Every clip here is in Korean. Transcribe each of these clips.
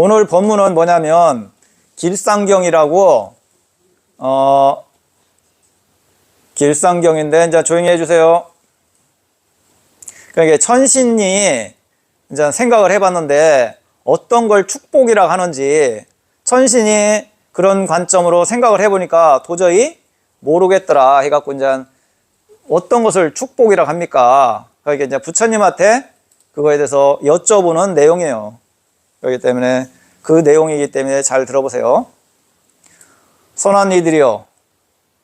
오늘 본문은 뭐냐면 길상경이라고 길상경인데 이제 조용히 해주세요. 그러니까 천신이 이제 생각을 해봤는데 어떤 걸 축복이라고 하는지 천신이 그런 관점으로 생각을 해보니까 도저히 모르겠더라 해갖고 이제 어떤 것을 축복이라고 합니까? 그러니까 이제 부처님한테 그거에 대해서 여쭤보는 내용이에요. 그렇기 때문에 그 내용이기 때문에 잘 들어보세요. 선한 이들이여,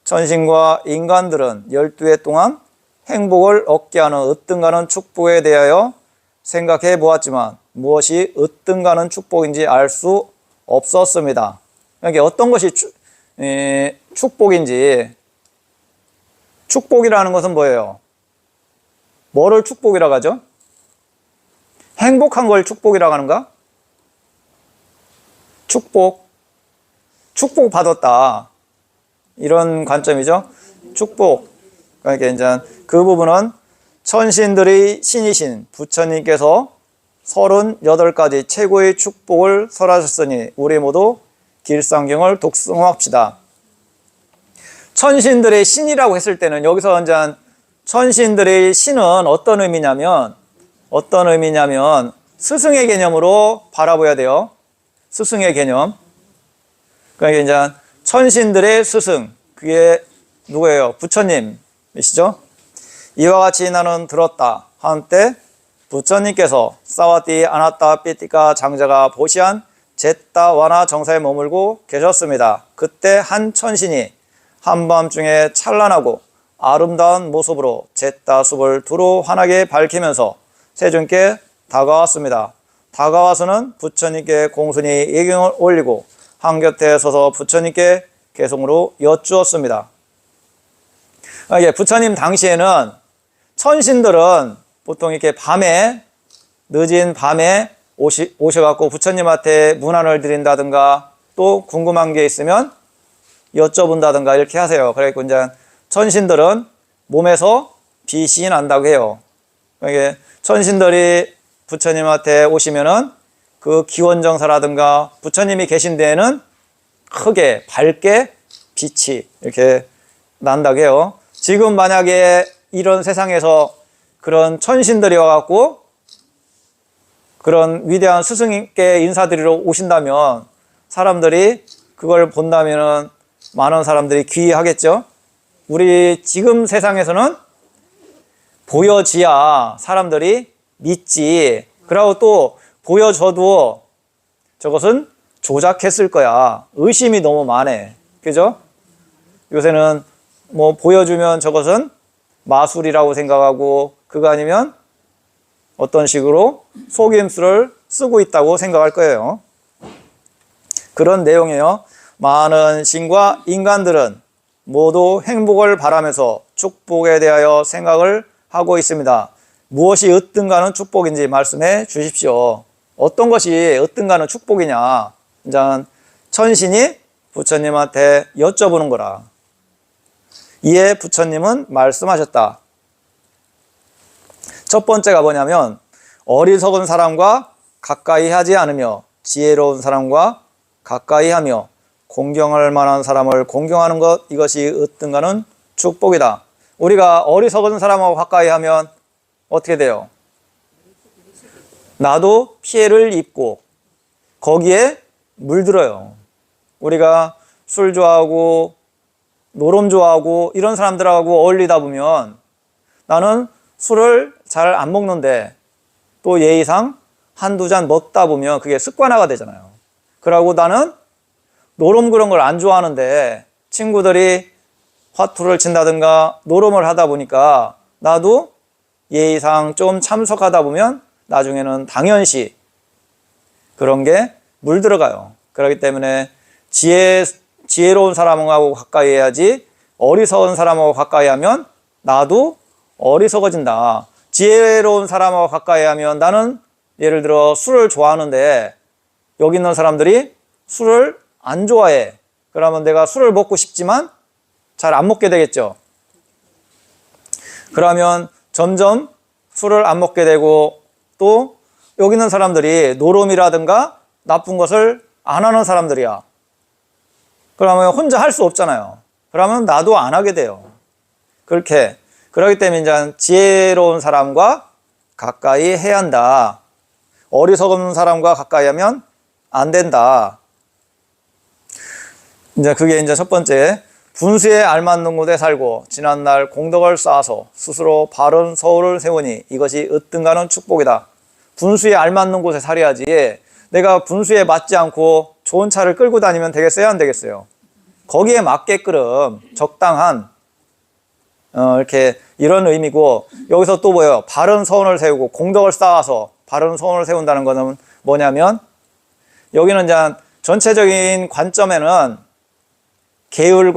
천신과 인간들은 12해 동안 행복을 얻게 하는 으뜸가는 축복에 대하여 생각해 보았지만 무엇이 으뜸가는 축복인지 알 수 없었습니다. 그러니까 어떤 것이 축복인지. 축복이라는 것은 뭐예요? 뭐를 축복이라고 하죠? 행복한 걸 축복이라고 하는가? 축복 받았다, 이런 관점이죠. 축복. 그러니까 이제 그 부분은 천신들의 신이신 부처님께서 38가지 최고의 축복을 설하셨으니 우리 모두 길상경을 독송합시다. 천신들의 신이라고 했을 때는 여기서 이제 천신들의 신은 어떤 의미냐면 스승의 개념으로 바라봐야 돼요. 스승의 개념. 그러니까 이제 천신들의 스승, 그게 누구예요? 부처님이시죠? 이와 같이 나는 들었다 한때 부처님께서 사와티 아나타 삐띠카 장자가 보시한 제따 와나 정사에 머물고 계셨습니다. 그때 한 천신이 한밤중에 찬란하고 아름다운 모습으로 제따 숲을 두루 환하게 밝히면서 세존께 다가왔습니다. 다가와서는 부처님께 공손히 예경을 올리고 한곁에 서서 부처님께 개송으로 여쭈었습니다. 부처님 당시에는 천신들은 보통 이렇게 늦은 밤에 오셔갖고 부처님한테 문안을 드린다든가 또 궁금한 게 있으면 여쭤본다든가 이렇게 하세요. 그래서 이제 천신들은 몸에서 빛이 난다고 해요. 그러니까 천신들이 부처님한테 오시면은 그 기원정사라든가 부처님이 계신 데에는 크게 밝게 빛이 이렇게 난다고 해요. 지금 만약에 이런 세상에서 그런 천신들이 와갖고 그런 위대한 스승님께 인사드리러 오신다면 사람들이 그걸 본다면은 많은 사람들이 귀하겠죠. 우리 지금 세상에서는 보여지야 사람들이 믿지. 그리고 또 보여줘도 저것은 조작했을 거야. 의심이 너무 많아. 그죠? 요새는 뭐 보여주면 저것은 마술이라고 생각하고 그거 아니면 어떤 식으로 속임수를 쓰고 있다고 생각할 거예요. 그런 내용이에요. 많은 신과 인간들은 모두 행복을 바라면서 축복에 대하여 생각을 하고 있습니다. 무엇이 으뜸가는 축복인지 말씀해 주십시오. 어떤 것이 으뜸가는 축복이냐? 이제 천신이 부처님한테 여쭤보는 거라. 이에 부처님은 말씀하셨다. 첫 번째가 뭐냐면 어리석은 사람과 가까이 하지 않으며 지혜로운 사람과 가까이 하며 공경할 만한 사람을 공경하는 것, 이것이 으뜸가는 축복이다. 우리가 어리석은 사람하고 가까이 하면 어떻게 돼요? 나도 피해를 입고 거기에 물들어요. 우리가 술 좋아하고 노름 좋아하고 이런 사람들하고 어울리다 보면 나는 술을 잘 안 먹는데 또 예의상 한두 잔 먹다 보면 그게 습관화가 되잖아요. 그러고 나는 노름 그런 걸 안 좋아하는데 친구들이 화투를 친다든가 노름을 하다 보니까 나도 예의상 좀 참석하다 보면 나중에는 당연시 그런 게 물들어가요. 그렇기 때문에 지혜로운 사람하고 가까이 해야지 어리석은 사람하고 가까이 하면 나도 어리석어진다. 지혜로운 사람하고 가까이 하면 나는 예를 들어 술을 좋아하는데 여기 있는 사람들이 술을 안 좋아해. 그러면 내가 술을 먹고 싶지만 잘 안 먹게 되겠죠. 그러면 점점 술을 안 먹게 되고 또 여기 있는 사람들이 노름이라든가 나쁜 것을 안 하는 사람들이야. 그러면 혼자 할 수 없잖아요. 그러면 나도 안 하게 돼요. 그렇기 때문에 이제 지혜로운 사람과 가까이 해야 한다. 어리석은 사람과 가까이 하면 안 된다. 이제 그게 이제 첫 번째, 분수에 알맞는 곳에 살고 지난날 공덕을 쌓아서 스스로 바른 서울을 세우니 이것이 으뜸가는 축복이다. 분수에 알맞는 곳에 살아야지. 내가 분수에 맞지 않고 좋은 차를 끌고 다니면 되겠어요? 안 되겠어요? 거기에 맞게끔 적당한 이렇게 이런 의미고, 여기서 또 뭐예요? 바른 서원을 세우고 공덕을 쌓아서 바른 서원을 세운다는 것은 뭐냐면, 여기는 이제 전체적인 관점에는 계율을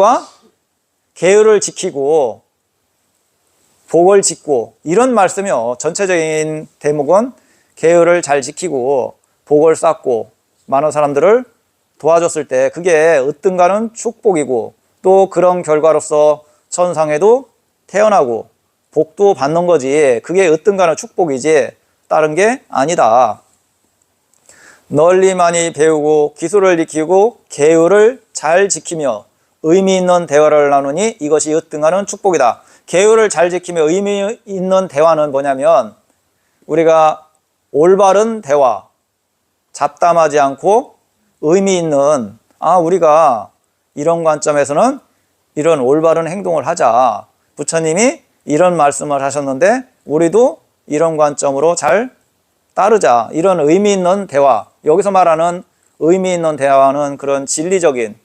지키고 복을 짓고 이런 말씀이요. 전체적인 대목은 계율을 잘 지키고 복을 쌓고 많은 사람들을 도와줬을 때 그게 으뜸가는 축복이고, 또 그런 결과로서 천상에도 태어나고 복도 받는 거지, 그게 으뜸가는 축복이지 다른 게 아니다. 널리 많이 배우고 기술을 익히고 계율을 잘 지키며 의미 있는 대화를 나누니 이것이 으뜸가는 축복이다. 계율을 잘 지키며 의미 있는 대화는 뭐냐면, 우리가 올바른 대화, 잡담하지 않고 의미 있는, 우리가 이런 관점에서는 이런 올바른 행동을 하자. 부처님이 이런 말씀을 하셨는데 우리도 이런 관점으로 잘 따르자. 이런 의미 있는 대화. 여기서 말하는 의미 있는 대화는 그런 진리적인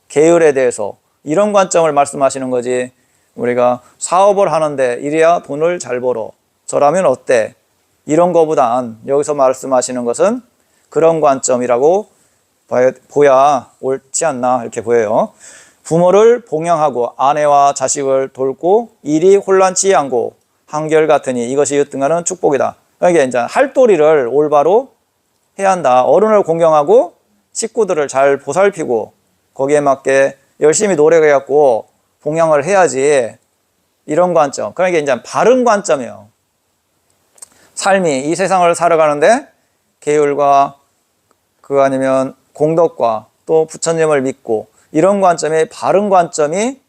계율에 대해서 이런 관점을 말씀하시는 거지, 우리가 사업을 하는데 이래야 돈을 잘 벌어, 저라면 어때, 이런 거보단 여기서 말씀하시는 것은 그런 관점이라고 보야 옳지 않나 이렇게 보여요. 부모를 봉양하고 아내와 자식을 돕고 일이 혼란치 않고 한결같으니 이것이 으뜸가는 축복이다. 그러니까 이제 할도리를 올바로 해야 한다. 어른을 공경하고 식구들을 잘 보살피고 거기에 맞게 열심히 노력해갖고 봉양을 해야지, 이런 관점. 그러니까 이제 바른 관점이에요. 삶이 이 세상을 살아가는데 계율과 아니면 공덕과 또 부처님을 믿고 이런 관점이, 바른 관점이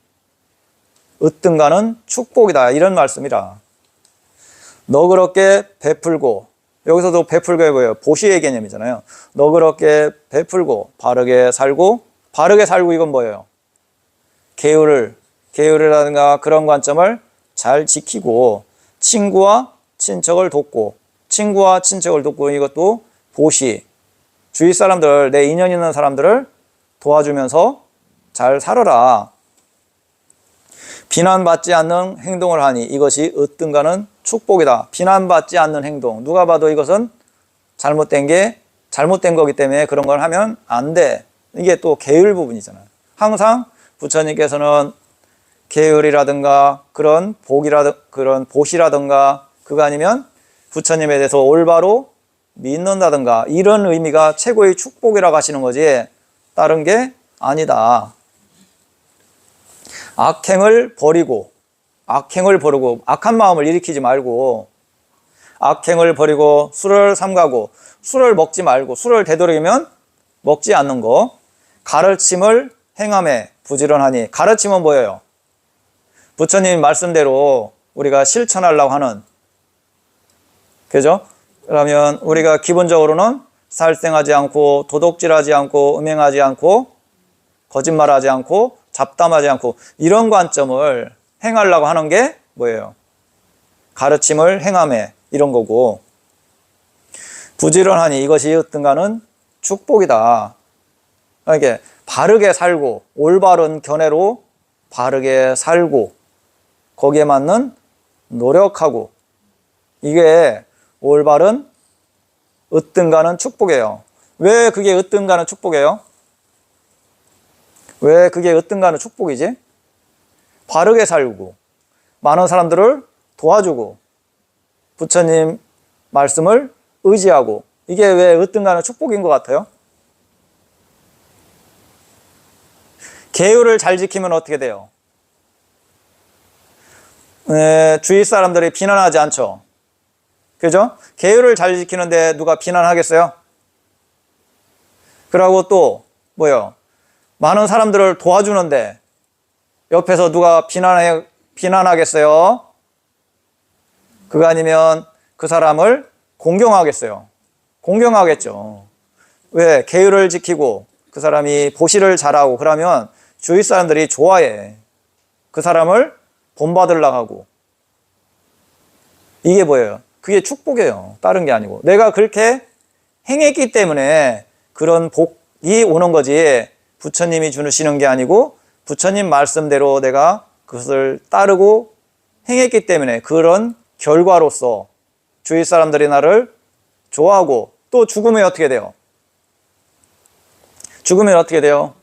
으뜸가는 축복이다, 이런 말씀이라. 너그럽게 베풀고, 여기서도 베풀고에 보여요. 보시의 개념이잖아요. 너그럽게 베풀고 바르게 살고 이건 뭐예요? 계율이라든가 그런 관점을 잘 지키고 친구와 친척을 돕고 이것도 보시. 주위 사람들, 내 인연 있는 사람들을 도와주면서 잘 살아라. 비난받지 않는 행동을 하니 이것이 으뜸가는 축복이다. 비난받지 않는 행동. 누가 봐도 이것은 잘못된 거기 때문에 그런 걸 하면 안 돼. 이게 또 계율 부분이잖아요. 항상 부처님께서는 계율이라든가 그런 보시라든가 그거 아니면 부처님에 대해서 올바로 믿는다든가 이런 의미가 최고의 축복이라고 하시는 거지 다른 게 아니다. 악행을 버리고 악한 마음을 일으키지 말고, 악행을 버리고 술을 삼가고, 술을 먹지 말고, 술을 되도록이면 먹지 않는 거, 가르침을 행함에 부지런하니. 가르침은 뭐예요? 부처님 말씀대로 우리가 실천하려고 하는, 그죠? 그러면 우리가 기본적으로는 살생하지 않고 도둑질하지 않고 음행하지 않고 거짓말하지 않고 잡담하지 않고 이런 관점을 행하려고 하는 게 뭐예요? 가르침을 행함에, 이런 거고, 부지런하니 이것이 으뜸가는 축복이다. 그러니까 바르게 살고 올바른 견해로 바르게 살고 거기에 맞는 노력하고, 이게 올바른 으뜸가는 축복이에요. 왜 그게 으뜸가는 축복이에요? 왜 그게 으뜸가는 축복이지? 바르게 살고 많은 사람들을 도와주고 부처님 말씀을 의지하고, 이게 왜 으뜸가는 축복인 것 같아요? 계율을 잘 지키면 어떻게 돼요? 주위 사람들이 비난하지 않죠. 그죠? 계율을 잘 지키는데 누가 비난하겠어요? 그러고 또 뭐요? 많은 사람들을 도와주는데 옆에서 누가 비난하겠어요? 그거 아니면 그 사람을 공경하겠어요? 공경하겠죠. 왜? 계율을 지키고 그 사람이 보시를 잘하고 그러면 주위 사람들이 좋아해. 그 사람을 본받으려고 하고. 이게 뭐예요? 그게 축복이에요. 다른 게 아니고. 내가 그렇게 행했기 때문에 그런 복이 오는 거지, 부처님이 주시는 게 아니고 부처님 말씀대로 내가 그것을 따르고 행했기 때문에 그런 결과로서 주위 사람들이 나를 좋아하고, 또 죽으면 어떻게 돼요? 죽으면 어떻게 돼요?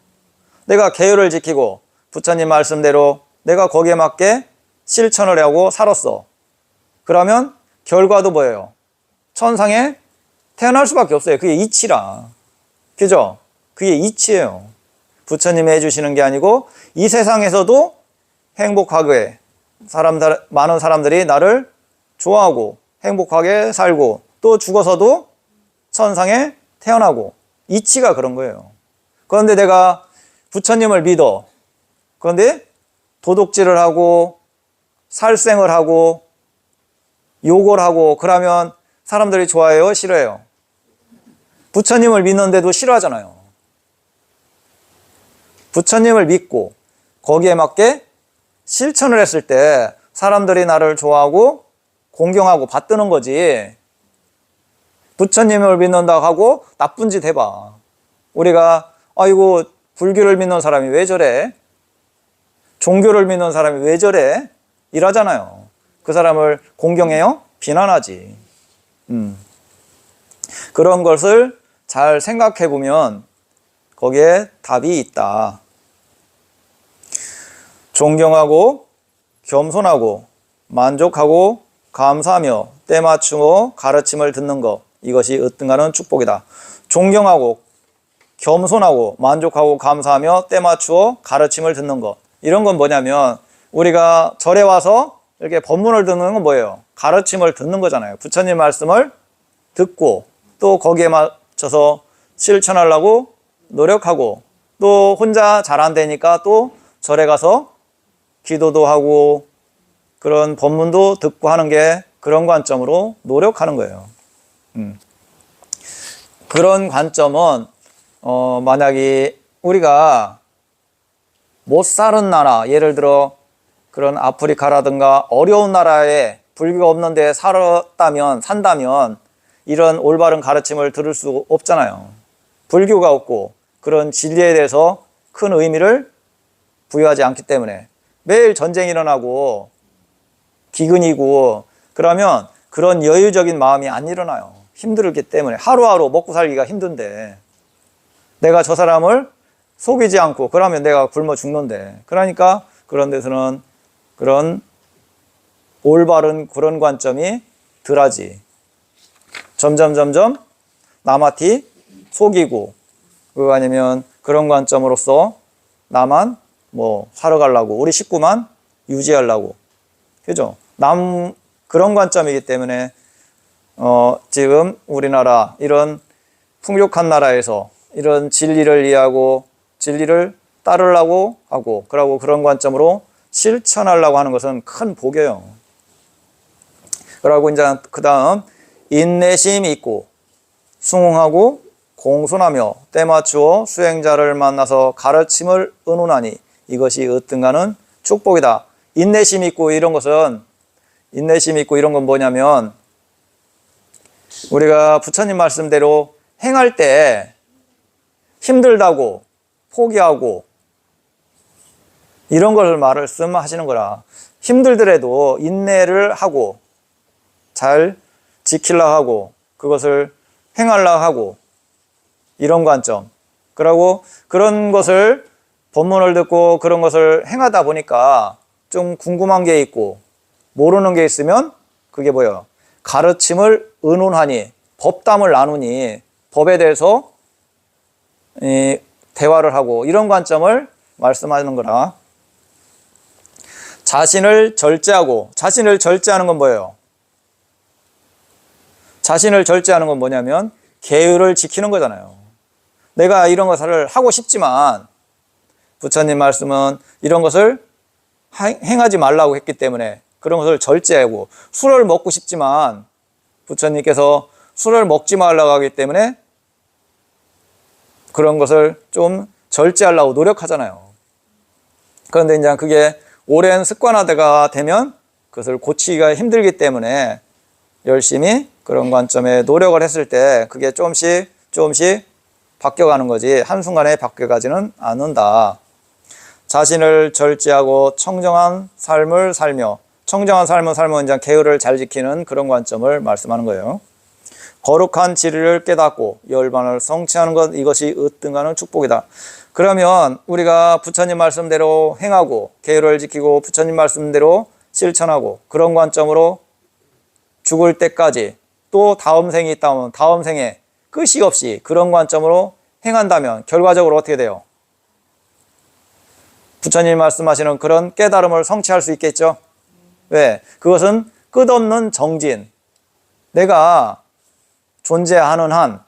내가 계율을 지키고 부처님 말씀대로 내가 거기에 맞게 실천을 하고 살았어. 그러면 결과도 뭐예요? 천상에 태어날 수밖에 없어요. 그게 이치라. 그죠? 그게 이치예요. 부처님이 해주시는 게 아니고 이 세상에서도 행복하게 많은 사람들이 나를 좋아하고 행복하게 살고, 또 죽어서도 천상에 태어나고, 이치가 그런 거예요. 그런데 내가 부처님을 믿어. 그런데 도둑질을 하고 살생을 하고 욕을 하고 그러면 사람들이 좋아해요? 싫어해요? 부처님을 믿는데도 싫어하잖아요. 부처님을 믿고 거기에 맞게 실천을 했을 때 사람들이 나를 좋아하고 공경하고 받드는 거지. 부처님을 믿는다고 하고 나쁜 짓 해봐. 우리가 아이고 불교를 믿는 사람이 왜 저래? 종교를 믿는 사람이 왜 저래? 이러잖아요. 그 사람을 공경해요? 비난하지. 그런 것을 잘 생각해 보면 거기에 답이 있다. 존경하고 겸손하고 만족하고 감사하며 때맞추고 가르침을 듣는 것, 이것이 으뜸가는 축복이다. 존경하고 겸손하고 만족하고 감사하며 때맞추어 가르침을 듣는 것, 이런 건 뭐냐면 우리가 절에 와서 이렇게 법문을 듣는 건 뭐예요? 가르침을 듣는 거잖아요. 부처님 말씀을 듣고 또 거기에 맞춰서 실천하려고 노력하고, 또 혼자 잘 안 되니까 또 절에 가서 기도도 하고 그런 법문도 듣고 하는 게 그런 관점으로 노력하는 거예요. 그런 관점은 만약에 우리가 못 사는 나라, 예를 들어 그런 아프리카라든가 어려운 나라에 불교가 없는 데 산다면 이런 올바른 가르침을 들을 수 없잖아요. 불교가 없고 그런 진리에 대해서 큰 의미를 부여하지 않기 때문에 매일 전쟁이 일어나고 기근이고 그러면 그런 여유적인 마음이 안 일어나요. 힘들기 때문에. 하루하루 먹고 살기가 힘든데 내가 저 사람을 속이지 않고 그러면 내가 굶어 죽는데, 그러니까 그런 데서는 그런 올바른 그런 관점이 덜하지. 점점 남한테 속이고 그거 아니면 그런 관점으로서 나만 뭐 살아가려고, 우리 식구만 유지하려고, 그죠? 그런 관점이기 때문에 지금 우리나라 이런 풍족한 나라에서 이런 진리를 이해하고 진리를 따르려고 하고 그러고 그런 관점으로 실천하려고 하는 것은 큰 복이에요. 그러고 이제 그 다음 인내심이 있고 숭응하고 공손하며 때맞추어 수행자를 만나서 가르침을 의논하니 이것이 으뜸가는 축복이다. 인내심 있고 이런 것은, 인내심 있고 이런 건 뭐냐면 우리가 부처님 말씀대로 행할 때 힘들다고 포기하고 이런 걸 말씀하시는 거라. 힘들더라도 인내를 하고 잘 지키려고 하고 그것을 행하려고 하고 이런 관점. 그러고 그런 것을 법문을 듣고 그런 것을 행하다 보니까 좀 궁금한 게 있고 모르는 게 있으면 그게 뭐예요? 가르침을 의논하니, 법담을 나누니 법에 대해서 대화를 하고 이런 관점을 말씀하는 거라. 자신을 절제하고, 자신을 절제하는 건 뭐예요? 자신을 절제하는 건 뭐냐면 계율을 지키는 거잖아요. 내가 이런 것을 하고 싶지만 부처님 말씀은 이런 것을 행하지 말라고 했기 때문에 그런 것을 절제하고, 술을 먹고 싶지만 부처님께서 술을 먹지 말라고 하기 때문에 그런 것을 좀 절제하려고 노력하잖아요. 그런데 이제 그게 오랜 습관화가 되면 그것을 고치기가 힘들기 때문에 열심히 그런 관점에 노력을 했을 때 그게 조금씩 바뀌어가는 거지 한순간에 바뀌어가지는 않는다. 자신을 절제하고 청정한 삶을 살며, 청정한 삶을 살면 이제 계율을 잘 지키는 그런 관점을 말씀하는 거예요. 거룩한 진리를 깨닫고 열반을 성취하는 것, 이것이 으뜸가는 축복이다. 그러면 우리가 부처님 말씀대로 행하고 계율을 지키고 부처님 말씀대로 실천하고 그런 관점으로 죽을 때까지, 또 다음 생이 있다면 다음 생에 끝이 없이 그런 관점으로 행한다면 결과적으로 어떻게 돼요? 부처님 말씀하시는 그런 깨달음을 성취할 수 있겠죠? 왜? 그것은 끝없는 정진. 내가 존재하는 한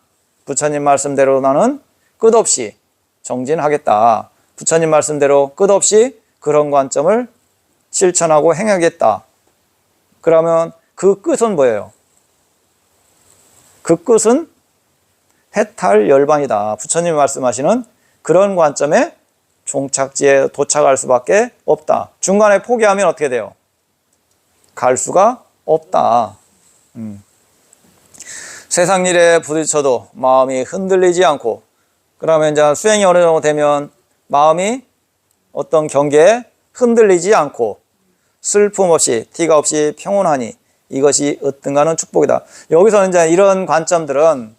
부처님 말씀대로 나는 끝없이 정진하겠다. 부처님 말씀대로 끝없이 그런 관점을 실천하고 행하겠다. 그러면 그 끝은 뭐예요? 그 끝은 해탈 열반이다. 부처님이 말씀하시는 그런 관점에 종착지에 도착할 수밖에 없다. 중간에 포기하면 어떻게 돼요? 갈 수가 없다. 세상 일에 부딪혀도 마음이 흔들리지 않고, 그러면 이제 수행이 어느 정도 되면 마음이 어떤 경계에 흔들리지 않고 슬픔 없이 티가 없이 평온하니 이것이 어떤가는 축복이다. 여기서 이제 이런 관점들은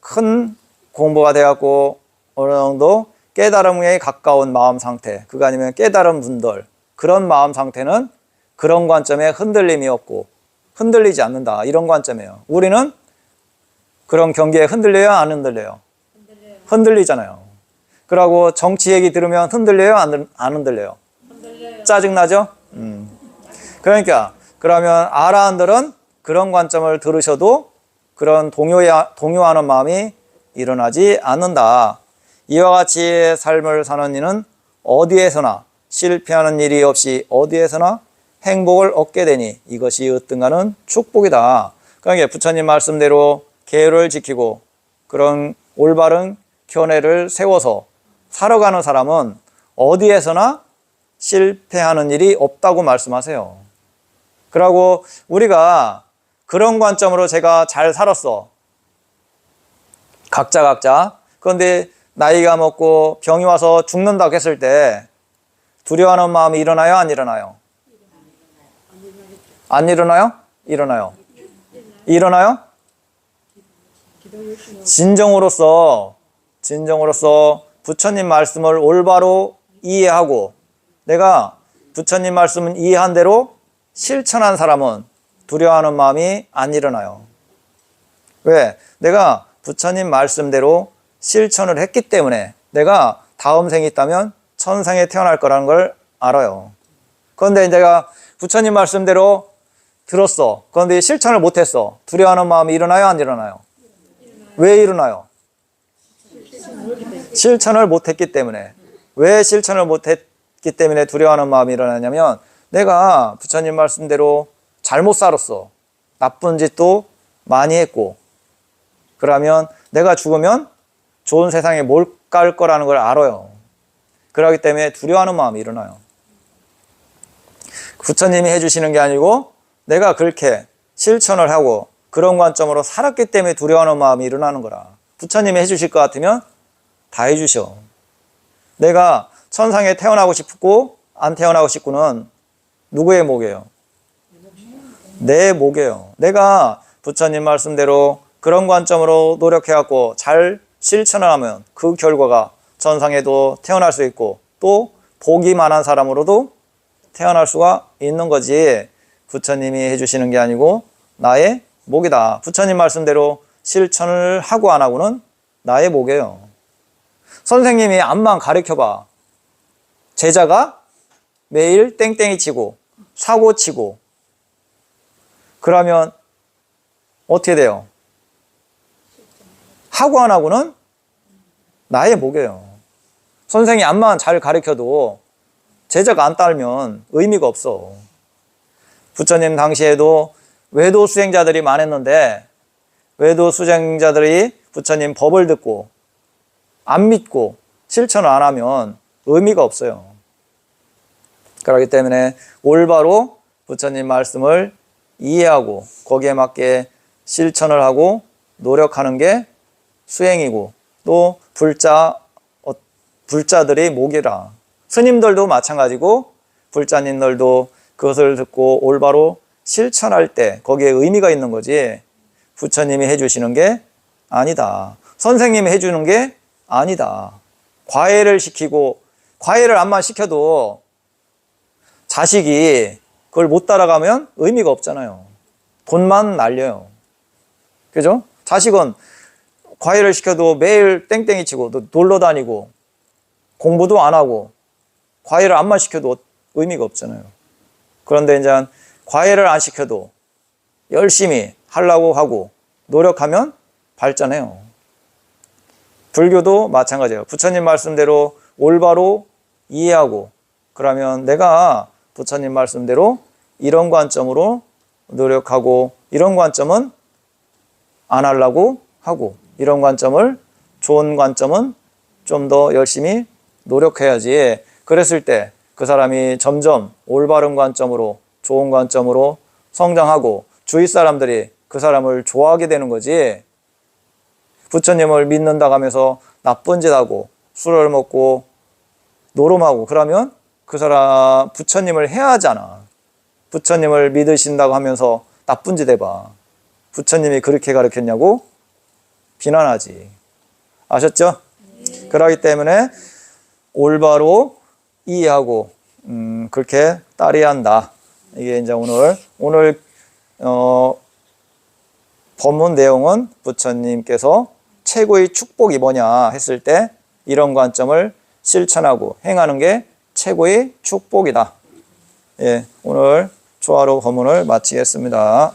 큰 공부가 되었고 어느 정도 깨달음에 가까운 마음 상태, 그거 아니면 깨달은 분들, 그런 마음 상태는 그런 관점에 흔들림이 없고 흔들리지 않는다. 이런 관점이에요. 우리는 그런 경계에 흔들려요? 안 흔들려요? 흔들리잖아요. 그러고 정치 얘기 들으면 흔들려요? 안 흔들려요? 짜증나죠? 그러니까 그러면 아라한들은 그런 관점을 들으셔도 그런 동요하는 마음이 일어나지 않는다. 이와 같이 삶을 사는 이는 어디에서나 실패하는 일이 없이 어디에서나 행복을 얻게 되니 이것이 어떤가는 축복이다. 그러니까 부처님 말씀대로 계율을 지키고 그런 올바른 견해를 세워서 살아가는 사람은 어디에서나 실패하는 일이 없다고 말씀하세요. 그러고 우리가 그런 관점으로 제가 잘 살았어. 각자. 그런데 나이가 먹고 병이 와서 죽는다고 했을 때 두려워하는 마음이 일어나요? 안 일어나요? 안 일어나요? 일어나요. 일어나요? 진정으로서 부처님 말씀을 올바로 이해하고 내가 부처님 말씀을 이해한 대로 실천한 사람은 두려워하는 마음이 안 일어나요. 왜? 내가 부처님 말씀대로 실천을 했기 때문에 내가 다음 생이 있다면 천상에 태어날 거라는 걸 알아요. 그런데 내가 부처님 말씀대로 들었어. 그런데 실천을 못했어. 두려워하는 마음이 일어나요? 안 일어나요? 왜 일어나요? 실천을 못했기 때문에. 왜 실천을 못했기 때문에 두려워하는 마음이 일어나냐면 내가 부처님 말씀대로 잘못 살았어. 나쁜 짓도 많이 했고 그러면 내가 죽으면 좋은 세상에 못 갈 거라는 걸 알아요. 그렇기 때문에 두려워하는 마음이 일어나요. 부처님이 해주시는 게 아니고 내가 그렇게 실천을 하고 그런 관점으로 살았기 때문에 두려워하는 마음이 일어나는 거라. 부처님이 해주실 것 같으면 다 해주셔. 내가 천상에 태어나고 싶고 안 태어나고 싶고는 누구의 목이에요? 내 목이에요. 내가 부처님 말씀대로 그런 관점으로 노력해갖고 잘 실천을 하면 그 결과가 천상에도 태어날 수 있고 또 복이 많은 사람으로도 태어날 수가 있는 거지. 부처님이 해주시는 게 아니고 나의 목이다. 부처님 말씀대로 실천을 하고 안 하고는 나의 목이에요. 선생님이 암만 가르쳐봐. 제자가 매일 땡땡이 치고 사고 치고 그러면 어떻게 돼요? 하고 안 하고는 나의 목이에요. 선생이 암만 잘 가르쳐도 제자가 안 따르면 의미가 없어. 부처님 당시에도 외도 수행자들이 많았는데 외도 수행자들이 부처님 법을 듣고 안 믿고 실천을 안 하면 의미가 없어요. 그렇기 때문에 올바로 부처님 말씀을 이해하고 거기에 맞게 실천을 하고 노력하는 게 수행이고 또 불자들이 목이라. 스님들도 마찬가지고 불자님들도 그것을 듣고 올바로 실천할 때 거기에 의미가 있는 거지 부처님이 해주시는 게 아니다. 선생님이 해주는 게 아니다. 과외를 시키고 과외를 암만 시켜도 자식이 그걸 못 따라가면 의미가 없잖아요. 돈만 날려요. 그죠? 자식은 과외를 시켜도 매일 땡땡이 치고 놀러 다니고 공부도 안 하고 과외를 암만 시켜도 의미가 없잖아요. 그런데 이제 과외를 안 시켜도 열심히 하려고 하고 노력하면 발전해요. 불교도 마찬가지예요. 부처님 말씀대로 올바로 이해하고 그러면 내가 부처님 말씀대로 이런 관점으로 노력하고 이런 관점은 안 하려고 하고 이런 관점을 좋은 관점은 좀 더 열심히 노력해야지. 그랬을 때 그 사람이 점점 올바른 관점으로 좋은 관점으로 성장하고 주위 사람들이 그 사람을 좋아하게 되는 거지. 부처님을 믿는다고 하면서 나쁜 짓 하고 술을 먹고 노름하고 그러면 그 사람 부처님을 해하잖아. 부처님을 믿으신다고 하면서 나쁜 짓 해봐. 부처님이 그렇게 가르쳤냐고 비난하지. 아셨죠? 그러기 때문에 올바로 이해하고 그렇게 따라야 한다. 이게 이제 오늘 법문 내용은 부처님께서 최고의 축복이 뭐냐 했을 때 이런 관점을 실천하고 행하는 게 최고의 축복이다. 예, 오늘 초하루 법문을 마치겠습니다.